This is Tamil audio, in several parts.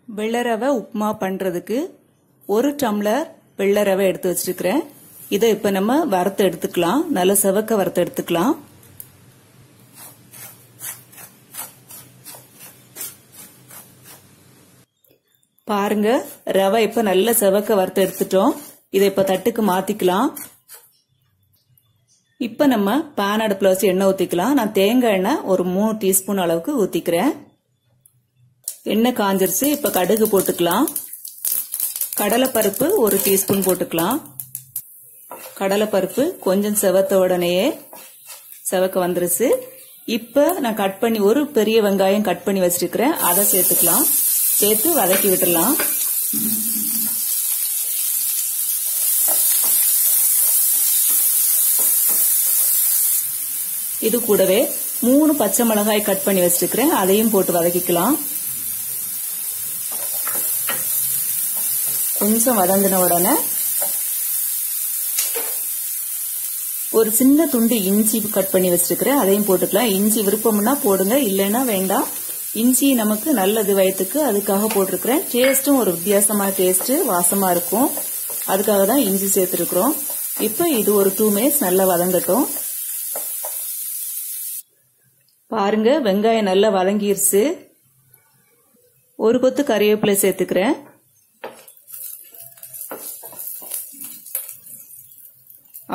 வெள்ளை ரவை உப்புமா பண்றதுக்கு ஒரு டம்ளர் வெள்ளை ரவை எடுத்து வச்சிருக்கிறேன். இதை இப்ப நம்ம வறுத்து எடுத்துக்கலாம். நல்ல செவக்க வறுத்து எடுத்துக்கலாம். பாருங்க, ரவை இப்ப நல்ல செவக்க வறுத்து எடுத்துட்டோம். இதை இப்ப தட்டுக்கு மாத்திக்கலாம். இப்ப நம்ம பான் அடுப்புல வச்சு எண்ணெய் ஊத்திக்கலாம். நான் தேங்காய் எண்ணெய் ஒரு 3 டீஸ்பூன் அளவுக்கு ஊத்திக்கிறேன். எண்ணெய் காஞ்சிருச்சு. இப்ப கடுகு போட்டுக்கலாம். கடலைப்பருப்பு ஒரு டீஸ்பூன் போட்டுக்கலாம். கடலைப்பருப்பு கொஞ்சம் செவத்த உடனேயே செவக்க வந்துருச்சு. இப்ப நான் கட் பண்ணி ஒரு பெரிய வெங்காயம் கட் பண்ணி வச்சிருக்கிறேன். அதை சேர்த்துக்கலாம். சேர்த்து வதக்கி விட்டுடலாம். இது கூடவே 3 பச்சை மிளகாய் கட் பண்ணி வச்சிருக்கிறேன். அதையும் போட்டு வதக்கிக்கலாம். கொஞ்சம் வதங்கின உடனே ஒரு சின்ன துண்டு இஞ்சி கட் பண்ணி வச்சிருக்கிறேன். அதையும் போட்டுக்கலாம். இஞ்சி விருப்பம்னா போடுங்க, இல்லைன்னா வேண்டாம். இஞ்சி நமக்கு நல்லது வயிற்றுக்கு, அதுக்காக போட்டிருக்கிறேன். டேஸ்டும் ஒரு வித்தியாசமான டேஸ்ட், வாசமா இருக்கும். அதுக்காக தான் இஞ்சி சேர்த்திருக்கிறோம். இப்ப இது ஒரு 2 மினிட்ஸ் நல்லா வதங்கட்டும். பாருங்க, வெங்காயம் நல்லா வதங்கிருச்சு. ஒரு கொத்து கறிவேப்பிலை சேர்த்துக்கிறேன்.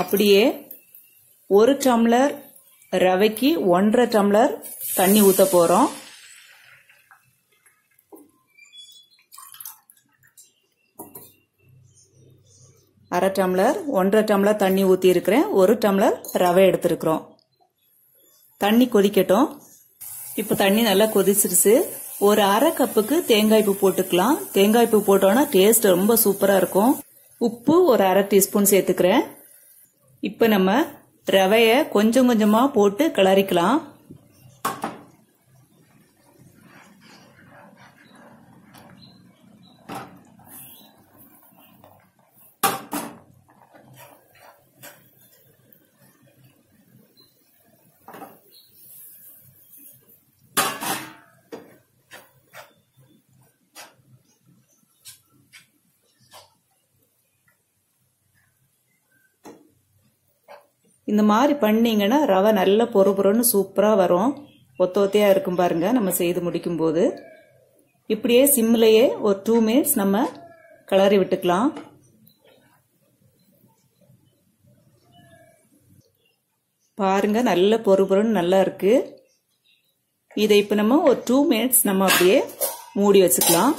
அப்படியே ஒரு டம்ளர் ரவைக்கு 1.5 டம்ளர் தண்ணி ஊத்த போறோம். அரை டம்ளர் 1.5 டம்ளர் தண்ணி ஊத்தி இருக்கிறேன். 1 டம்ளர் ரவை எடுத்திருக்கிறோம். தண்ணி கொதிக்கட்டும். இப்ப தண்ணி நல்லா கொதிச்சிருச்சு. ஒரு அரை கப்புக்கு தேங்காய் பூ போட்டுக்கலாம். தேங்காய் பூ போட்டோம்னா டேஸ்ட் ரொம்ப சூப்பரா இருக்கும். உப்பு ஒரு அரை டீஸ்பூன் சேர்த்துக்கிறேன். இப்ப நம்ம ரவைய கொஞ்சம் கொஞ்சமா போட்டு கிளறிக்கலாம். இந்த மாதிரி பண்ணீங்கன்னா ரவை நல்ல பொறுபொறுன்னு சூப்பரா வரும். ஒத்த ஒத்தையா இருக்கும் பாருங்க நம்ம செய்து முடிக்கும் போது. இப்படியே சிம்லயே ஒரு 2 மினிட்ஸ் நம்ம கிளறி விட்டுக்கலாம். பாருங்க, நல்ல பொறுபொறுன்னு நல்லா இருக்கு. இதை இப்ப நம்ம ஒரு 2 மினிட்ஸ் நம்ம அப்படியே மூடி வச்சுக்கலாம்.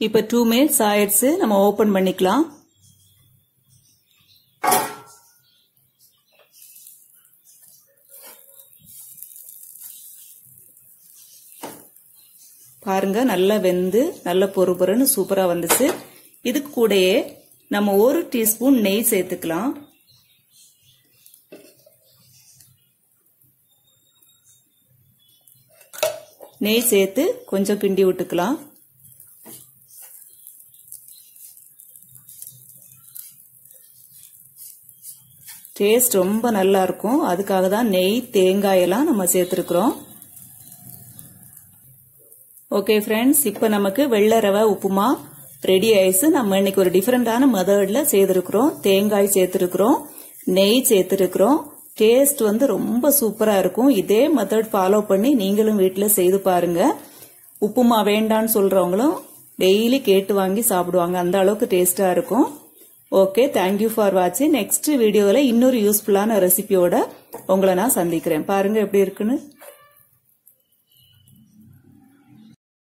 இப்ப 2 மினிட்ஸ் ஆயிடுச்சு. நம்ம ஓபன் பண்ணிக்கலாம். பாருங்க, நல்லா வெந்து நல்ல பொறுபொறுன்னு சூப்பரா வந்துச்சு. இதுக்கு கூடயே நம்ம 1 டீஸ்பூன் நெய் சேர்த்துக்கலாம். நெய் சேர்த்து கொஞ்சம் கிண்டி விட்டுக்கலாம். டேஸ்ட் ரொம்ப நல்லா இருக்கும். அதுக்காக தான் நெய், தேங்காய் எல்லாம் நம்ம சேர்த்திருக்கிறோம். ஓகே ஃப்ரெண்ட்ஸ், இப்ப நமக்கு வெள்ளை ரவை உப்புமா ரெடி ஆயிடுச்சு. நம்ம இன்னைக்கு ஒரு டிஃபரெண்டான மெத்தட்ல செய்திருக்கிறோம். தேங்காய் சேர்த்திருக்கிறோம், நெய் சேர்த்திருக்கிறோம். டேஸ்ட் வந்து ரொம்ப சூப்பரா இருக்கும். இதே மெத்தட் ஃபாலோ பண்ணி நீங்களும் வீட்டுல செய்து பாருங்க. உப்புமா வேண்டான்னு சொல்றவங்களும் டெய்லி கேட்டு வாங்கி சாப்பிடுவாங்க. அந்த அளவுக்கு டேஸ்டா இருக்கும். ஓகே, தேங்க்யூ ஃபார் வாட்சிங். நெக்ஸ்ட் வீடியோல இன்னொரு யூஸ்ஃபுல்லான ரெசிபியோட உங்களை நான் சந்திக்கிறேன். பாருங்க எப்படி இருக்குன்னு.